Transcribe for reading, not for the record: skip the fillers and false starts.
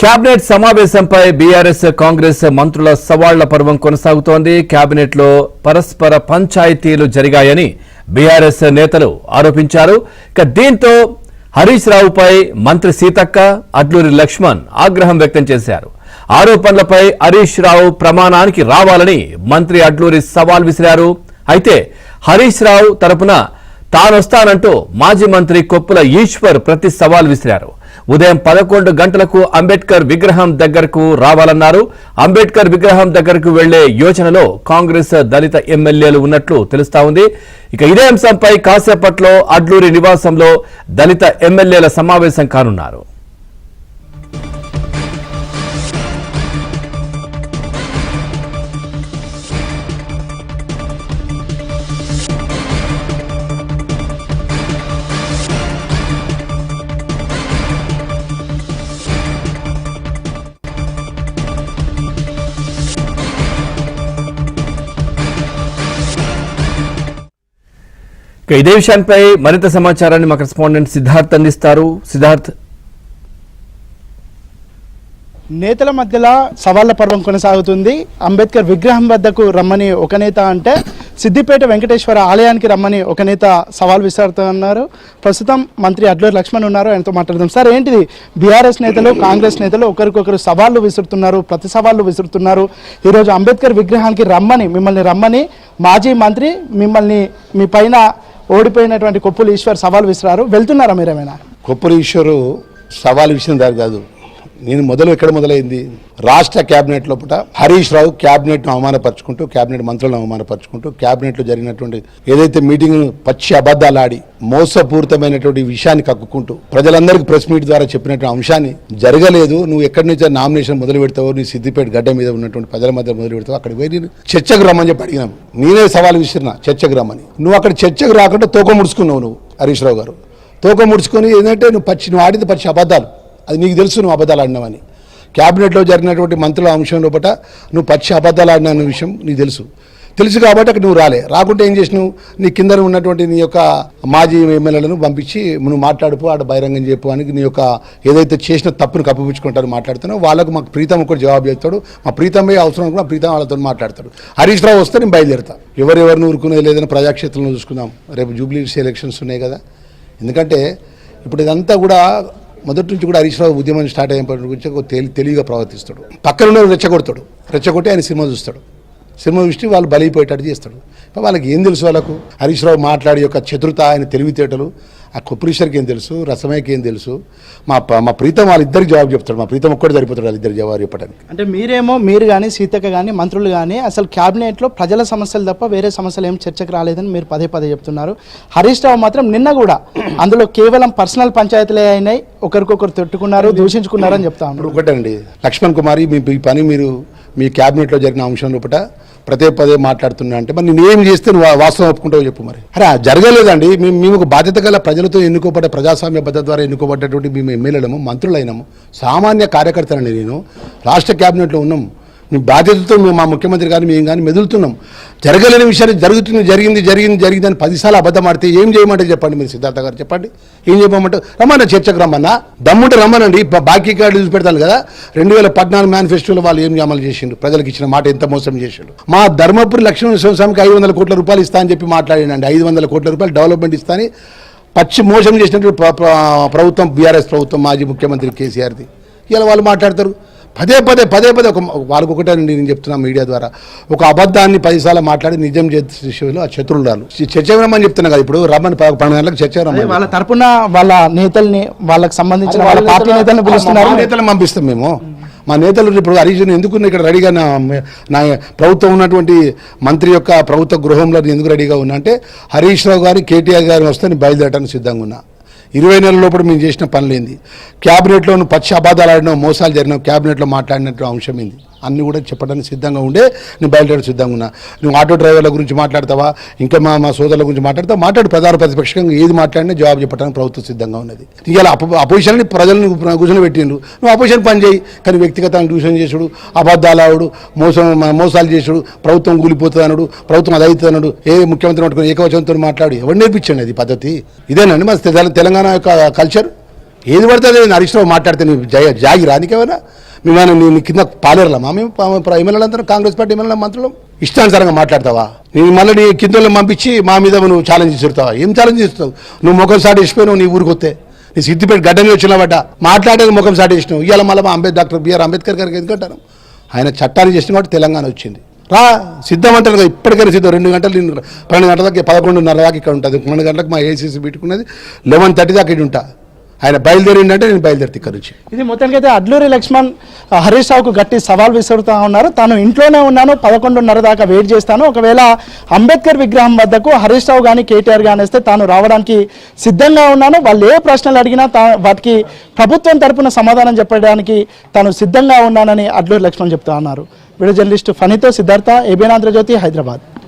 Cabinet సమావేశంపై BRS Congress మంత్రుల సవాళ్ల పర్వం కొనసాగుతోంది. కేబినెట్ లో పరస్పర పంచాయతీలు జరిగాయని బీఆర్ఎస్ నేతలు ఆరోపించారు. దీంతో హరీష్ రావుపై మంత్రి సీతక్క, అడ్లూరి లక్ష్మణ్ ఆగ్రహం వ్యక్తం చేశారు. ఆరోపణలపై హరీష్ రావు ప్రమాణానికి రావాలని మంత్రి అడ్లూరి సవాల్ విసిరారు. అయితే హరీష్ రావు తరపున తానొస్తానంటూ మాజీ మంత్రి కొప్పుల ఈశ్వర్ ప్రతి సవాల్ విసిరారు. ఉదయం 11 గంటలకు అంబేద్కర్ విగ్రహం దగ్గరకు రావాలన్నారు. అంబేద్కర్ విగ్రహం దగ్గరకు వెళ్లే యోచనలో కాంగ్రెస్ దళిత ఎమ్మెల్యేలు ఉన్నట్లు తెలుస్తా ఉంది. ఇదే అంశంపై కాసేపట్లో అడ్లూరి నివాసంలో దళిత ఎమ్మెల్యేల సమావేశం కానున్నారు. ఇదే విషయానికి మరింత సమాచారాన్ని మా కరెస్పాండెంట్ సిద్ధార్థ్ అందిస్తారు. సిద్ధార్థ్, నేతల మధ్యలో సవాళ్ల పర్వం కొనసాగుతుంది. అంబేద్కర్ విగ్రహం వద్దకు రమ్మని ఒక నేత అంటే, సిద్దిపేట వెంకటేశ్వర ఆలయానికి రమ్మని ఒక నేత సవాల్ విసురుతున్నారు. ప్రస్తుతం మంత్రి అడ్లూరి లక్ష్మణ్ ఉన్నారు, ఆయనతో మాట్లాడదాం. సార్, ఏంటిది బీఆర్ఎస్ నేతలు కాంగ్రెస్ నేతలు ఒకరికొకరు సవాళ్లు విసురుతున్నారు, ప్రతి సవాళ్లు విసురుతున్నారు. ఈరోజు అంబేద్కర్ విగ్రహానికి మిమ్మల్ని రమ్మని మాజీ మంత్రి మీ పైన ఓడిపోయినటువంటి కొప్పుల ఈశ్వర్ సవాల్ విసిరారు. వెళ్తున్నారా మీరేమైనా? కొప్పుల ఈశ్వరు సవాల్ విషయం దాని కాదు. నేను ఎక్కడ మొదలైంది, రాష్ట్ర క్యాబినెట్ లోపల హరీష్ రావు క్యాబినెట్ను అవమానపరుచుకుంటూ, క్యాబినెట్ మంత్రులను అవమానపరుచుకుంటూ, క్యాబినెట్లో జరిగినటువంటి ఏదైతే మీటింగ్ పచ్చి అబద్ధాలు ఆడి మోసపూరితమైనటువంటి విషయాన్ని కక్కుకుంటూ ప్రజలందరికీ ప్రెస్ మీట్ ద్వారా చెప్పినటువంటి అంశాన్ని జరగలేదు, నువ్వు ఎక్కడి నుంచి నామినేషన్ మొదలు పెడతావో, నీ సిద్దిపేట గడ్డ మీద ఉన్నటువంటి ప్రజల మధ్య మొదలు పెడతావు, అక్కడికి పోయి నేను చర్చకు రమ్మని చెప్పి అడిగినాం. నేనే సవాల్ విసిరినా చర్చకు రమ్మని. నువ్వు అక్కడ చర్చకు రాకుండా తోక ముడుచుకున్నావు. నువ్వు హరీష్ రావు గారు తోక ముడుచుకొని ఏంటంటే నువ్వు ఆడింది పచ్చి అబద్ధాలు. అది నీకు తెలుసు, నువ్వు అబద్ధాలు ఆడినావని. క్యాబినెట్లో జరిగినటువంటి మంత్రుల అంశం లోపల నువ్వు పచ్చి అబద్ధాలు ఆడిన విషయం నీకు తెలుసు కాబట్టి అక్కడ నువ్వు రాకుంటే ఏం చేసినావు, నీ కింద ఉన్నటువంటి నీ యొక్క మాజీ ఎమ్మెల్యేలను పంపించి నువ్వు మాట్లాడుపో, ఆడ బహిరంగం చెప్పు అని నీ యొక్క ఏదైతే చేసిన తప్పును కప్పిపుచ్చుకుంటారో మాట్లాడుతున్నావు. వాళ్ళకు మాకు ప్రీతం ఒకటి జవాబు చెప్తాడు, మా ప్రీతమే అవసరం కూడా ప్రీతం వాళ్ళతో మాట్లాడతాడు. హరీష్ రావు వస్తే నేను బయలుదేరుతా. ఎవరెవరిని ఊరుకునేది లేదని ప్రజాక్షేత్రంలో చూసుకుందాం. రేపు జూబ్లీస్ ఎలక్షన్స్ ఉన్నాయి కదా. ఎందుకంటే ఇప్పుడు ఇదంతా కూడా మొదటి నుంచి కూడా హరీష్ రావు ఉద్యమం స్టార్ట్ అయినప్పటి గురించి తెలివిగా ప్రవర్తిస్తాడు. పక్కన రెచ్చగొట్టి ఆయన సినిమా చూస్తాడు. సినిమా చూసి వాళ్ళు బలైపోయేటట్టు చేస్తాడు. వాళ్ళకి ఏం తెలుసు, వాళ్ళకు హరీష్ రావు మాట్లాడే యొక్క చతురత, ఆయన తెలివితేటలు ఆ కొప్పురీశ్వర్కి ఏం తెలుసు, రసమయ్యకి ఏం తెలుసు, మా ప్రీతం వాళ్ళిద్దరికి జవాబు చెప్తాడు. మా ప్రీతం ఒక్కటి సరిపోతాడు వాళ్ళిద్దరు జవాబు చెప్పడానికి. అంటే మీరు కానీ సీతక్క కానీ మంత్రులు కానీ అసలు క్యాబినెట్లో ప్రజల సమస్యలు తప్ప వేరే సమస్యలు ఏం చర్చకు రాలేదని మీరు పదే చెప్తున్నారు. హరీష్ రావు మాత్రం నిన్న కూడా అందులో కేవలం పర్సనల్ పంచాయతీలే అయినాయి, ఒకరికొకరు తిట్టుకున్నారు, దూషించుకున్నారు అని చెప్తా ఉన్నారు. ఒకటండి, లక్ష్మణ్ కుమారి ఈ పని మీరు మీ క్యాబినెట్లో జరిగిన అంశం లోపల పదే మాట్లాడుతున్నా అంటే మరి నేనేం చేస్తే నువ్వు వాస్తవం ఒప్పుకుంటావు చెప్పు. మరి జరగలేదండి. మేము ఒక బాధ్యత గల ప్రజలతో ఎన్నుకోబడ్డ ప్రజాస్వామ్య పద్ధతి ద్వారా ఎన్నుకోబడ్డటువంటి మేము ఎమ్మెల్యేలము, మంత్రులైనాము, సామాన్య కార్యకర్తలని. నేను రాష్ట్ర క్యాబినెట్లో ఉన్నాం. మీ బాధ్యతతో మేము మా ముఖ్యమంత్రి గారిని మేము కానీ మెదులుతున్నాం. జరగలేని విషయాన్ని జరిగింది అని 10 సార్లు అబద్ధం ఆడితే ఏం చేయమంటే చెప్పండి. మీరు సిద్ధార్థ గారు చెప్పండి, ఏం చెప్పమంటే రమ్మన్నా, చర్చకు రమ్మన్నా, దమ్ముంటే రమ్మనండి. బాకీ కార్డు చూసి పెడతాను కదా, 2014 మేనిఫెస్టోలో వాళ్ళు ఏం అమలు చేసిండు, ప్రజలకు ఇచ్చిన మాట ఎంత మోసం చేసిండు. మా ధర్మపురి లక్ష్మణ స్వామికి 500 కోట్ల రూపాయలు ఇస్తా అని చెప్పి మాట్లాడినండి. 500 కోట్ల రూపాయలు డెవలప్మెంట్ ఇస్తా అని పచ్చి మోసం చేసినట్టు ప్రభుత్వం, బీఆర్ఎస్ ప్రభుత్వం, మాజీ ముఖ్యమంత్రి కేసీఆర్ది. ఇలా వాళ్ళు మాట్లాడతారు పదే వాళ్ళకు ఒకటే నేను చెప్తున్నా మీడియా ద్వారా, ఒక అబద్ధాన్ని 10 సార్లు మాట్లాడి నిజం చేసేలో ఆ శత్రువులు చర్చకు రమ్మని చెప్తున్నా కదా. ఇప్పుడు రమ్మని 12 గంటలకు చర్చకు రమ్మని వాళ్ళ తరపున వాళ్ళ నేతల్ని, వాళ్ళకి సంబంధించిన వాళ్ళ పార్టీ నేతలను పిలుస్తున్నారు. నేతలను పంపిస్తాం మేము. మా నేతలు ఇప్పుడు హరీష్ ఎందుకు ఇక్కడ రెడీగా నా ప్రభుత్వం ఉన్నటువంటి మంత్రి యొక్క ప్రభుత్వ గృహంలో ఎందుకు రెడీగా ఉన్నా అంటే, హరీష్ రావు గారు కేటీఆర్ గారు వస్తే నేను బయలుదేరడానికి సిద్ధంగా ఉన్నా. 20 నెలల లోపల మేము చేసిన పనులేంది, క్యాబినెట్లో పచ్చి అబద్ధాలు ఆడినావు, మోసాలు జరిగినావు, క్యాబినెట్లో మాట్లాడినట్టు అంశం ఏంది అన్నీ కూడా చెప్పడానికి సిద్ధంగా ఉండే నేను బయలుదేరడానికి సిద్ధంగా ఉన్నా. నువ్వు ఆటో డ్రైవర్ల గురించి మాట్లాడతావా, ఇంకా మా సోదరుల గురించి మాట్లాడు, ప్రధాన ప్రతిపక్షంగా ఏది మాట్లాడినా జవాబు చెప్పడానికి ప్రభుత్వం సిద్ధంగా ఉన్నది. ఇవాళ అపోజిషన్ని ప్రజలను కూర్చొని పెట్టిండ్రు, నువ్వు అపోజిషన్ పని చేయి. కానీ వ్యక్తిగతంగా ట్యూషన్ చేసుడు, అబద్ధాలు ఆవుడు, మోసాలు చేసుడు, ప్రభుత్వం కూలిపోతుంది అనడు, ప్రభుత్వం అది అవుతుంది అనడు, ఏ ముఖ్యమంత్రి పట్టుకుని ఏకవచనంతో మాట్లాడు, ఎవరు నేర్పించండి అది పద్ధతి? ఇదేనండి మా తెలంగాణ యొక్క కల్చర్. ఏది పడుతుంది నేను హరీష్ రావు మాట్లాడితే నీ జాగి రానికేమైనా మేమైనా నేను కింద పాలేరలామా మేము ఎమ్మెల్యేలు అందరం కాంగ్రెస్ పార్టీ ఎమ్మెల్యే మంత్రులు ఇష్టానుసారంగా మాట్లాడతావా? నేను మళ్ళీ నీ కింద పంపించి మా మీద నువ్వు ఛాలెంజ్ చేస్తావా? ఏం ఛాలెంజ్ చేస్తావు? నువ్వు ముఖం సాటి ఇచ్చిపోయినావు నీ ఊరికి వస్తే, నీ సిద్దిపేట గడ్డని వచ్చినావట మాట్లాడేది ముఖం సాటి ఇచ్చినావు. ఇవాళ మళ్ళీ మా డాక్టర్ బిఆర్ అంబేద్కర్ గారికి ఎందుకంటాను, ఆయన చట్టాన్ని చేసిన కాబట్టి తెలంగాణ వచ్చింది. రా సిద్ధం అంటారు కదా, ఇప్పటికైనా సిద్ధం. 2 గంటలు 12 గంటల దాకా 11:30 దాకా ఇక్కడ ఉంటుంది. 12 గంటలకు మా ఏసీసీ పెట్టుకున్నది 11:30 దాకా ఇక్కడ ఉంటా. ఆయన బయలుదేరిందంటే నేను బయలుదేరితే ఇక్కడ నుంచి. ఇది మొత్తానికైతే అడ్లూరి లక్ష్మణ్ హరీష్ రావుకు గట్టి సవాల్ విసురుతూ ఉన్నారు. తాను ఇంట్లోనే ఉన్నాను, 11:30 దాకా వెయిట్ చేస్తాను, ఒకవేళ అంబేద్కర్ విగ్రహం వద్దకు హరీష్ రావు కానీ కేటీఆర్ కానీ వస్తే తాను రావడానికి సిద్ధంగా ఉన్నాను. వాళ్ళు ఏ ప్రశ్నలు అడిగినా వాటికి ప్రభుత్వం తరపున సమాధానం చెప్పడానికి తాను సిద్ధంగా ఉన్నానని అడ్లూరి లక్ష్మణ్ చెప్తా ఉన్నారు. వీడియో జర్నలిస్టు ఫణితో సిద్ధార్థ, ఏబిఎన్ ఆంధ్రజ్యోతి, హైదరాబాద్.